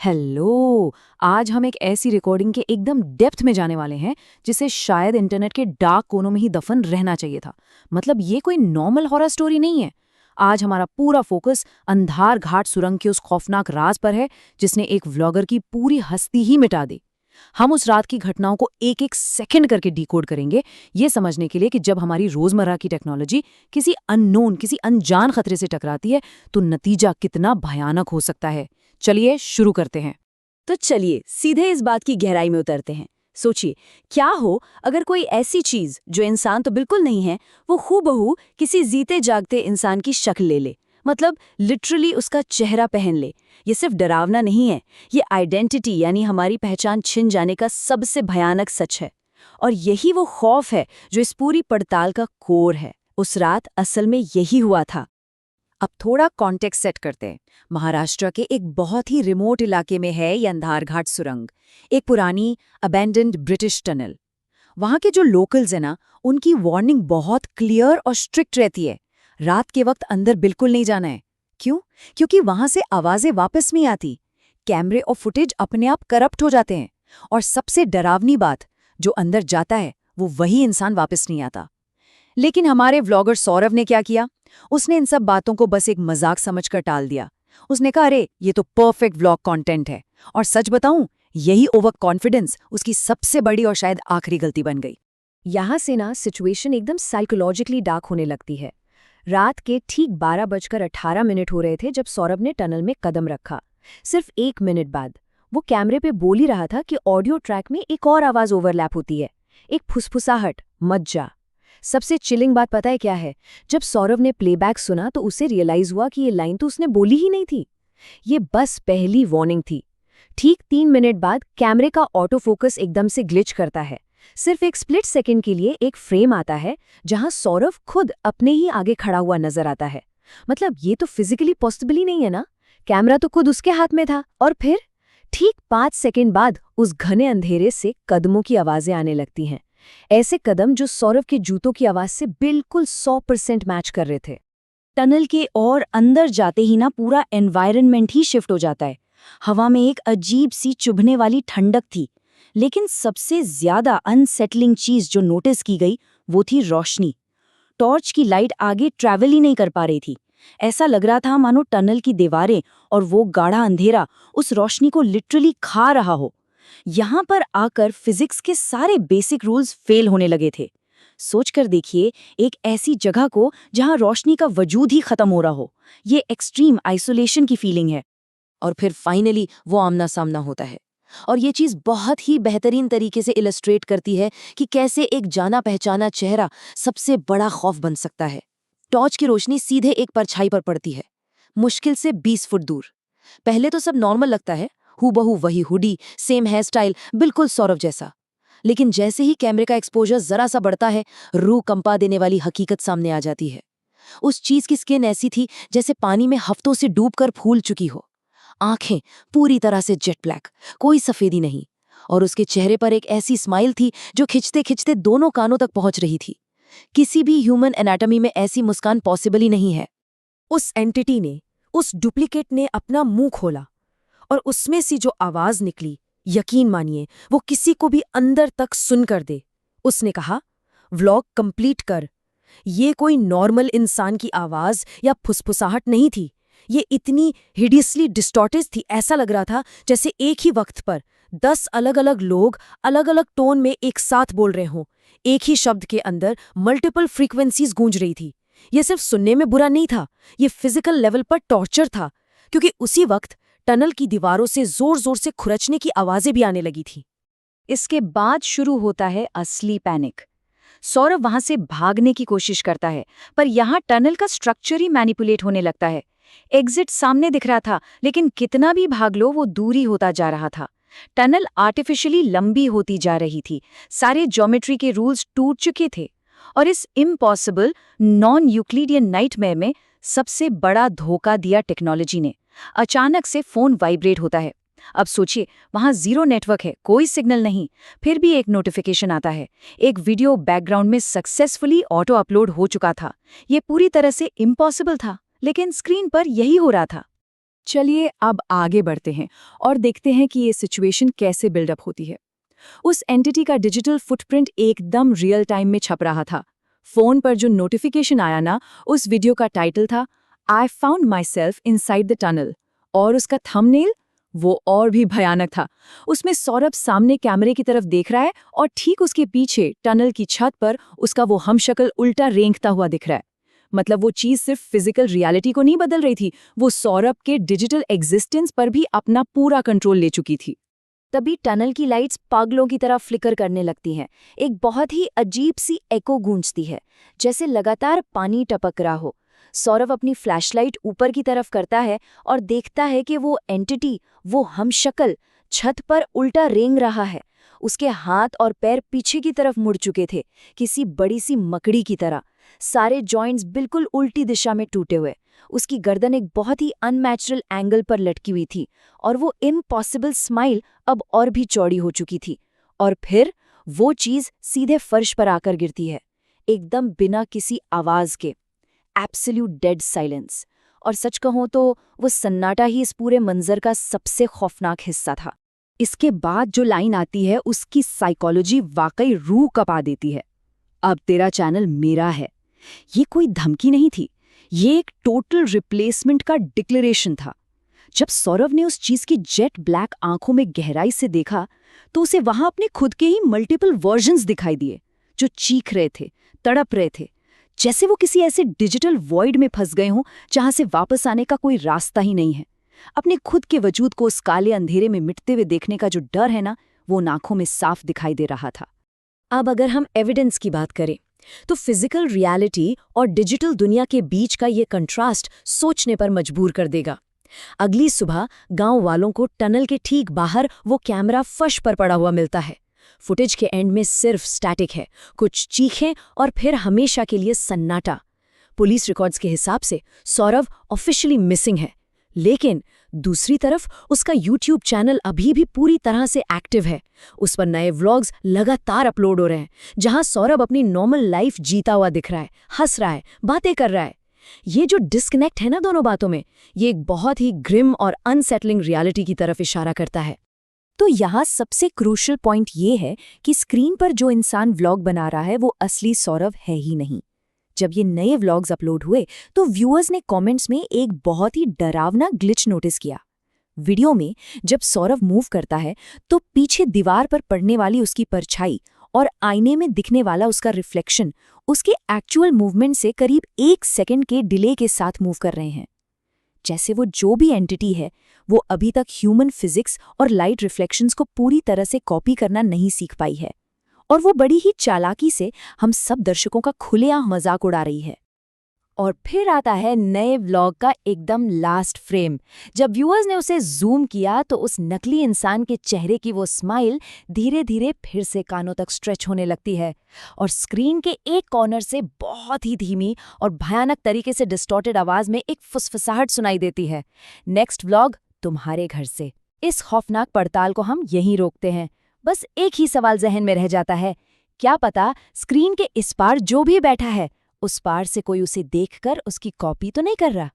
Hello. आज हम एक ऐसी रिकॉर्डिंग के एकदम डेप्थ में जाने वाले हैं जिसे शायद इंटरनेट के डार्क कोनों में ही दफन रहना चाहिए था। मतलब ये कोई नॉर्मल हॉरर स्टोरी नहीं है। आज हमारा पूरा फोकस अंधार घाट सुरंग के उस खौफनाक राज पर है जिसने एक व्लॉगर की पूरी हस्ती ही मिटा दी। हम उस रात की घटनाओं को एक एक सेकंड करके डिकोड करेंगे, ये समझने के लिए कि जब हमारी रोजमर्रा की टेक्नोलॉजी किसी अननोन, किसी अनजान खतरे से टकराती है तो नतीजा कितना भयानक हो सकता है। चलिए शुरू करते हैं। तो चलिए सीधे इस बात की गहराई में उतरते हैं। सोचिए, क्या हो अगर कोई ऐसी चीज जो इंसान तो बिल्कुल नहीं है, वो हूबहू किसी जीते जागते इंसान की शक्ल ले ले। मतलब लिटरली उसका चेहरा पहन ले। ये सिर्फ डरावना नहीं है, ये आइडेंटिटी यानी हमारी पहचान छिन जाने का सबसे भयानक सच है। और यही वो खौफ है जो इस पूरी पड़ताल का कोर है। उस रात असल में यही हुआ था। अब थोड़ा कॉन्टेक्स्ट सेट करते हैं। महाराष्ट्र के एक बहुत ही रिमोट इलाके में है ये अंधारघाट सुरंग, एक पुरानी अबैंडन्ड ब्रिटिश टनल। वहाँ के जो लोकल्स हैं ना, उनकी वार्निंग बहुत क्लियर और स्ट्रिक्ट रहती है। रात के वक्त अंदर बिल्कुल नहीं जाना है। क्यों? क्योंकि वहाँ से आवाजें वापस नहीं आती। कैमरे और फुटेज अपने आप करप्ट हो जाते हैं। और सबसे डरावनी बात, जो अंदर जाता है वो वही इंसान वापस नहीं आता। लेकिन हमारे व्लॉगर सौरभ ने क्या किया? उसने इन सब बातों को बस एक मजाक समझकर टाल दिया। उसने कहा, अरे ये तो परफेक्ट व्लॉग कंटेंट है। और सच बताऊं, यही ओवर कॉन्फिडेंस उसकी सबसे बड़ी और शायद आखिरी गलती बन गई। यहाँ से ना सिचुएशन एकदम साइकोलॉजिकली डार्क होने लगती है। रात के ठीक 12:18 हो रहे थे जब सौरभ ने टनल में कदम रखा। सिर्फ 1 मिनट बाद वो कैमरे पे बोल ही रहा था कि ऑडियो ट्रैक में एक और आवाज ओवरलैप होती है, एक फुसफुसाहट, मत जा। सबसे चिलिंग बात पता है क्या है? जब सौरभ ने प्लेबैक सुना तो उसे रियलाइज हुआ कि ये लाइन तो उसने बोली ही नहीं थी। ये बस पहली वार्निंग थी। ठीक 3 मिनट बाद कैमरे का ऑटो फोकस एकदम से ग्लिच करता है। सिर्फ एक स्प्लिट सेकंड के लिए एक फ्रेम आता है जहां सौरभ खुद अपने ही आगे खड़ा हुआ नजर आता है। मतलब ये तो फिजिकली पॉसिबल ही नहीं है ना। कैमरा तो खुद उसके हाथ में था। और फिर ठीक 5 सेकंड बाद उस घने अंधेरे से कदमों की आवाजें आने लगती हैं। ऐसे कदम जो सौरभ के जूतों की आवाज से बिल्कुल 100% मैच कर रहे थे। टनल के और अंदर जाते ही ना पूरा एनवायरनमेंट ही शिफ्ट हो जाता है। हवा में एक अजीब सी चुभने वाली ठंडक थी। लेकिन सबसे ज्यादा अनसेटलिंग चीज जो नोटिस की गई वो थी रोशनी। टॉर्च की लाइट आगे ट्रैवल ही नहीं कर पा रही थी। ऐसा लग रहा था मानो टनल की दीवारें और वो गाढ़ा अंधेरा उस रोशनी को लिटरली खा रहा हो। यहाँ पर आकर फिजिक्स के सारे बेसिक रूल्स फेल होने लगे थे। सोचकर देखिए, एक ऐसी जगह को जहाँ रोशनी का वजूद ही खत्म हो रहा हो। ये एक्सट्रीम आइसोलेशन की फीलिंग है। और फिर फाइनली वो आमना सामना होता है। और ये चीज़ बहुत ही बेहतरीन तरीके से इलस्ट्रेट करती है कि कैसे एक जाना पहचाना चेहरा सबसे बड़ा खौफ बन सकता है। टॉर्च की रोशनी सीधे एक परछाई पर पड़ती है, मुश्किल से 20 फुट दूर। पहले तो सब नॉर्मल लगता है, हूबहू वही हुडी, सेम हेयर स्टाइल, बिल्कुल सौरभ जैसा। लेकिन जैसे ही कैमरे का एक्सपोजर जरा सा बढ़ता है, रूह कंपा देने वाली हकीकत सामने आ जाती है। उस चीज की स्किन ऐसी थी जैसे पानी में हफ्तों से डूबकर फूल चुकी हो। आंखें पूरी तरह से जेट ब्लैक, कोई सफेदी नहीं। और उसके चेहरे पर एक ऐसी स्माइल थी जो खिंचते खिंचते दोनों कानों तक पहुंच रही थी। किसी भी ह्यूमन एनाटॉमी में ऐसी मुस्कान पॉसिबल ही नहीं है। उस एंटिटी ने, उस डुप्लीकेट ने अपना मुंह खोला और उसमें से जो आवाज निकली, यकीन मानिए वो किसी को भी अंदर तक सुन कर दे। उसने कहा, व्लॉग कंप्लीट कर। ये कोई नॉर्मल इंसान की आवाज या फुसफुसाहट नहीं थी। ये इतनी हिडियसली डिस्टॉर्टेड थी, ऐसा लग रहा था जैसे एक ही वक्त पर 10 अलग अलग लोग अलग अलग टोन में एक साथ बोल रहे हों। एक ही शब्द के अंदर मल्टीपल फ्रीक्वेंसीज गूंज रही थी। ये सिर्फ सुनने में बुरा नहीं था, ये फिजिकल लेवल पर टॉर्चर था। क्योंकि उसी वक्त टनल की दीवारों से जोर जोर से खुरचने की आवाजें भी आने लगी थी। इसके बाद शुरू होता है असली पैनिक। सौरभ वहां से भागने की कोशिश करता है, पर यहाँ टनल का स्ट्रक्चर ही मैनिपुलेट होने लगता है। एग्जिट सामने दिख रहा था, लेकिन कितना भी भाग लो वो दूरी होता जा रहा था। टनल आर्टिफिशियली लंबी होती जा रही थी। सारे ज्योमेट्री के रूल्स टूट चुके थे। और इस इम्पॉसिबल नॉन यूक्लिडियन नाइटमेयर में सबसे बड़ा धोखा दिया टेक्नोलॉजी ने। अचानक से फोन वाइब्रेट होता है। अब सोचिए, वहां जीरो नेटवर्क है, कोई सिग्नल नहीं। फिर भी एक नोटिफिकेशन आता है। एक वीडियो बैकग्राउंड में सक्सेसफुली ऑटो अपलोड हो चुका था। ये पूरी तरह से इम्पॉसिबल था, लेकिन स्क्रीन पर यही हो रहा था। चलिए अब आगे बढ़ते हैं और देखते हैं कि ये सिचुएशन कैसे बिल्डअप होती है। उस एंटिटी का डिजिटल फुटप्रिंट एकदम रियल टाइम में छप रहा था। फोन पर जो नोटिफिकेशन आया ना, उस वीडियो का टाइटल था I found my self inside the tunnel, और उसका थंबनेल वो और भी भयानक था। उसमें सौरभ सामने कैमरे की तरफ देख रहा है और ठीक उसके पीछे टनल की छत पर उसका वो हमशक्ल उल्टा रेंगता हुआ दिख रहा है। मतलब वो चीज सिर्फ फिजिकल रियलिटी को नहीं बदल रही थी, वो सौरभ के डिजिटल एग्जिस्टेंस पर भी अपना पूरा कंट्रोल ले चुकी थी। तभी टनल की लाइट्स पागलों की तरह फ्लिकर करने लगती हैं। एक बहुत ही अजीब सी एको गूंजती है, जैसे लगातार पानी टपक रहा हो। सौरभ अपनी फ्लैशलाइट ऊपर की तरफ करता है और देखता है कि वो एंटिटी, वो हमशक्ल, छत पर उल्टा रेंग रहा है। उसके हाथ और पैर पीछे की तरफ मुड़ चुके थे, किसी बड़ी सी मकड़ी की तरह। सारे जॉइंट्स बिल्कुल उल्टी दिशा में टूटे हुए। उसकी गर्दन एक बहुत ही अननेचुरल एंगल पर लटकी हुई थी और वो इम्पॉसिबल स्माइल अब और भी चौड़ी हो चुकी थी। और फिर वो चीज सीधे फर्श पर आकर गिरती है, एकदम बिना किसी आवाज के। Absolute dead silence. और सच कहूं तो वो सन्नाटा ही इस पूरे मंजर का सबसे खौफनाक हिस्सा था। इसके बाद जो लाइन आती है उसकी साइकोलॉजी वाकई रूह कपा देती है। अब तेरा चैनल मेरा है। ये कोई धमकी नहीं थी, ये एक टोटल रिप्लेसमेंट का डिक्लेरेशन था। जब सौरभ ने उस चीज की जेट ब्लैक आंखों में गहराई से देखा तो उसे वहां अपने खुद के ही मल्टीपल वर्जन्स दिखाई दिए, जो चीख रहे थे, तड़प रहे थे, जैसे वो किसी ऐसे डिजिटल वॉइड में फंस गए हों जहां से वापस आने का कोई रास्ता ही नहीं है। अपने खुद के वजूद को उस काले अंधेरे में मिटते हुए देखने का जो डर है ना, वो आंखों में साफ दिखाई दे रहा था। अब अगर हम एविडेंस की बात करें तो फिजिकल रियलिटी और डिजिटल दुनिया के बीच का ये कंट्रास्ट सोचने पर मजबूर कर देगा। अगली सुबह गांव वालों को टनल के ठीक बाहर वो कैमरा फर्श पर पड़ा हुआ मिलता है। फुटेज के एंड में सिर्फ स्टैटिक है, कुछ चीखें और फिर हमेशा के लिए सन्नाटा। पुलिस रिकॉर्ड्स के हिसाब से सौरभ ऑफिशियली मिसिंग है, लेकिन दूसरी तरफ उसका यूट्यूब चैनल अभी भी पूरी तरह से एक्टिव है। उस पर नए व्लॉग्स लगातार अपलोड हो रहे हैं, जहां सौरभ अपनी नॉर्मल लाइफ जीता हुआ दिख रहा है, हंस रहा है, बातें कर रहा है। ये जो डिस्कनेक्ट है ना दोनों बातों में, ये एक बहुत ही ग्रिम और अनसेटलिंग रियलिटी की तरफ इशारा करता है। तो यहाँ सबसे क्रूशियल पॉइंट ये है कि स्क्रीन पर जो इंसान व्लॉग बना रहा है वो असली सौरभ है ही नहीं। जब ये नए व्लॉग्स अपलोड हुए तो व्यूअर्स ने कमेंट्स में एक बहुत ही डरावना ग्लिच नोटिस किया। वीडियो में जब सौरभ मूव करता है तो पीछे दीवार पर पड़ने वाली उसकी परछाई और आईने में दिखने वाला उसका रिफ्लेक्शन उसके एक्चुअल मूवमेंट से करीब 1 सेकंड के डिले के साथ मूव कर रहे हैं। जैसे वो जो भी एंटिटी है वो अभी तक ह्यूमन फिजिक्स और लाइट रिफ्लेक्शंस को पूरी तरह से कॉपी करना नहीं सीख पाई है, और वो बड़ी ही चालाकी से हम सब दर्शकों का खुलेआम मजाक उड़ा रही है। और फिर आता है नए व्लॉग का एकदम लास्ट फ्रेम। जब व्यूअर्स ने उसे जूम किया तो उस नकली इंसान के चेहरे की वो स्माइल धीरे धीरे फिर से कानों तक स्ट्रेच होने लगती है और स्क्रीन के एक कॉर्नर से बहुत ही धीमी और भयानक तरीके से डिस्टॉर्टेड आवाज में एक फुसफुसाहट सुनाई देती है, नेक्स्ट व्लॉग तुम्हारे घर से। इस खौफनाक पड़ताल को हम यहीं रोकते हैं। बस एक ही सवाल जहन में रह जाता है, क्या पता स्क्रीन के इस पार जो भी बैठा है उस पार से कोई उसे देखकर उसकी कॉपी तो नहीं कर रहा।